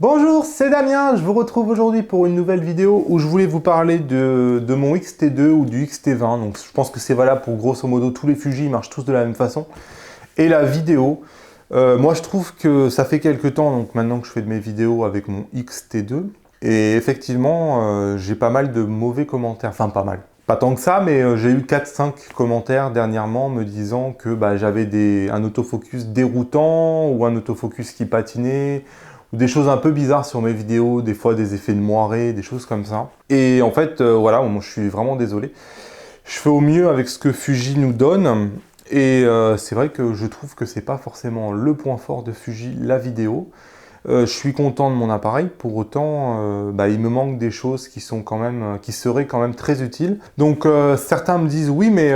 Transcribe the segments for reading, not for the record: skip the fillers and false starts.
Bonjour, c'est Damien, je vous retrouve aujourd'hui pour une nouvelle vidéo où je voulais vous parler de mon X-T2 ou du X-T20. Donc je pense que c'est valable pour grosso modo tous les Fuji, ils marchent tous de la même façon. Et la vidéo, moi je trouve que ça fait quelques temps, donc maintenant que je fais de mes vidéos avec mon X-T2, et effectivement j'ai pas mal de mauvais commentaires, enfin pas mal. Pas tant que ça, mais j'ai eu 4-5 commentaires dernièrement me disant que j'avais un autofocus déroutant ou un autofocus qui patinait, ou des choses un peu bizarres sur mes vidéos, des fois des effets de moiré, des choses comme ça. Et en fait, voilà, moi, je suis vraiment désolé. Je fais au mieux avec ce que Fuji nous donne, et c'est vrai que je trouve que c'est pas forcément le point fort de Fuji, la vidéo. Je suis content de mon appareil, pour autant, il me manque des choses qui seraient quand même très utiles. Donc certains me disent oui, mais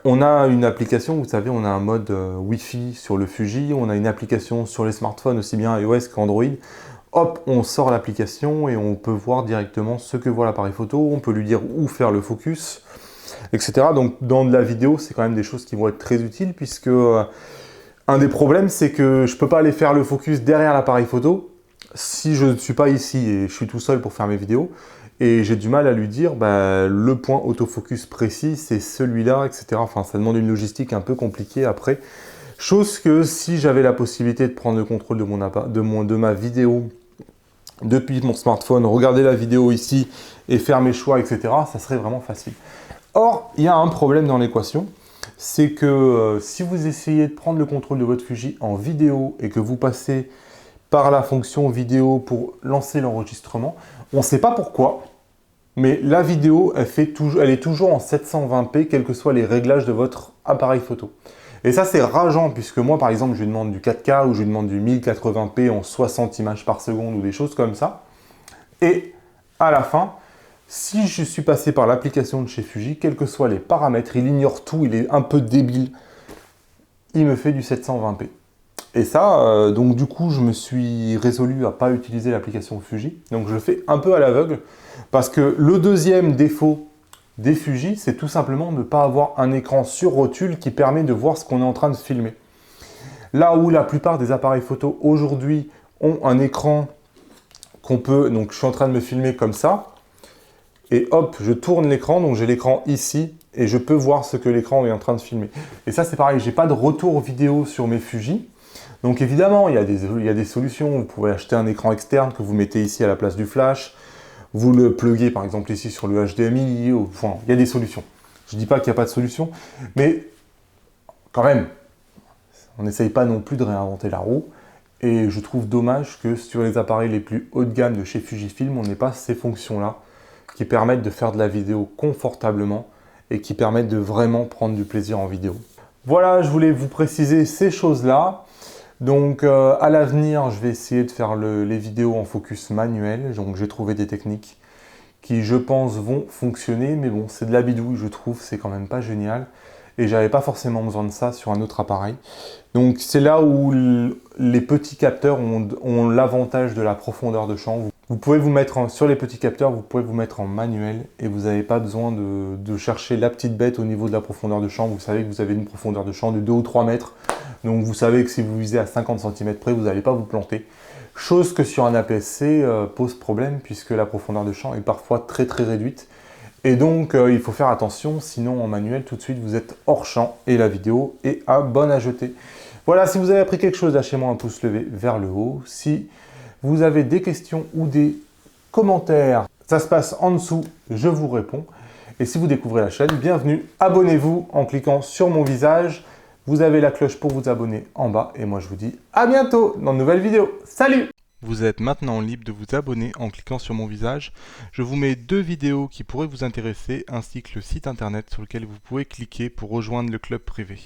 on a une application, vous savez, on a un mode Wi-Fi sur le Fuji, on a une application sur les smartphones, aussi bien iOS qu'Android. Hop, on sort l'application et on peut voir directement ce que voit l'appareil photo, on peut lui dire où faire le focus, etc. Donc dans de la vidéo, c'est quand même des choses qui vont être très utiles, puisque un des problèmes, c'est que je ne peux pas aller faire le focus derrière l'appareil photo si je ne suis pas ici et je suis tout seul pour faire mes vidéos. Et j'ai du mal à lui dire le point autofocus précis, c'est celui-là, etc. Enfin, ça demande une logistique un peu compliquée après. Chose que si j'avais la possibilité de prendre le contrôle de ma vidéo depuis mon smartphone, regarder la vidéo ici et faire mes choix, etc., ça serait vraiment facile. Or, il y a un problème dans l'équation, c'est que si vous essayez de prendre le contrôle de votre Fuji en vidéo et que vous passez par la fonction vidéo pour lancer l'enregistrement, on ne sait pas pourquoi, mais la vidéo, elle est toujours en 720p, quels que soient les réglages de votre appareil photo. Et ça, c'est rageant, puisque moi, par exemple, je lui demande du 4K ou je lui demande du 1080p en 60 images par seconde ou des choses comme ça. Et à la fin, si je suis passé par l'application de chez Fuji, quels que soient les paramètres, il ignore tout, il est un peu débile, il me fait du 720p. Et ça, donc du coup, je me suis résolu à ne pas utiliser l'application Fuji. Donc je le fais un peu à l'aveugle, parce que le deuxième défaut des Fuji, c'est tout simplement de ne pas avoir un écran sur rotule qui permet de voir ce qu'on est en train de filmer. Là où la plupart des appareils photo aujourd'hui ont un écran qu'on peut... Donc je suis en train de me filmer comme ça, et hop, je tourne l'écran, donc j'ai l'écran ici, et je peux voir ce que l'écran est en train de filmer. Et ça, c'est pareil, j'ai pas de retour vidéo sur mes Fuji. Donc évidemment, il y a des solutions. Vous pouvez acheter un écran externe que vous mettez ici à la place du flash. Vous le pluguez par exemple ici sur le HDMI. Enfin, il y a des solutions. Je ne dis pas qu'il n'y a pas de solution, mais quand même, on n'essaye pas non plus de réinventer la roue. Et je trouve dommage que sur les appareils les plus haut de gamme de chez Fujifilm, on n'ait pas ces fonctions-là qui permettent de faire de la vidéo confortablement et qui permettent de vraiment prendre du plaisir en vidéo. Voilà, je voulais vous préciser ces choses-là. Donc à l'avenir, je vais essayer de faire les vidéos en focus manuel. Donc j'ai trouvé des techniques qui, je pense, vont fonctionner. Mais bon, c'est de la bidouille, je trouve. C'est quand même pas génial. Et j'avais pas forcément besoin de ça sur un autre appareil. Donc c'est là où les petits capteurs ont l'avantage de la profondeur de champ. Vous pouvez vous mettre sur les petits capteurs, vous pouvez vous mettre en manuel et vous n'avez pas besoin de chercher la petite bête au niveau de la profondeur de champ. Vous savez que vous avez une profondeur de champ de 2 ou 3 mètres. Donc vous savez que si vous visez à 50 cm près, vous n'allez pas vous planter. Chose que sur un APS-C pose problème puisque la profondeur de champ est parfois très très réduite. Et donc il faut faire attention, sinon en manuel tout de suite vous êtes hors champ et la vidéo est à bonne à jeter. Voilà, si vous avez appris quelque chose, lâchez-moi un pouce levé vers le haut. Si vous avez des questions ou des commentaires, ça se passe en dessous, je vous réponds. Et si vous découvrez la chaîne, bienvenue, abonnez-vous en cliquant sur mon visage. Vous avez la cloche pour vous abonner en bas. Et moi je vous dis à bientôt dans de nouvelles vidéos. Salut! Vous êtes maintenant libre de vous abonner en cliquant sur mon visage. Je vous mets 2 vidéos qui pourraient vous intéresser, ainsi que le site internet sur lequel vous pouvez cliquer pour rejoindre le club privé.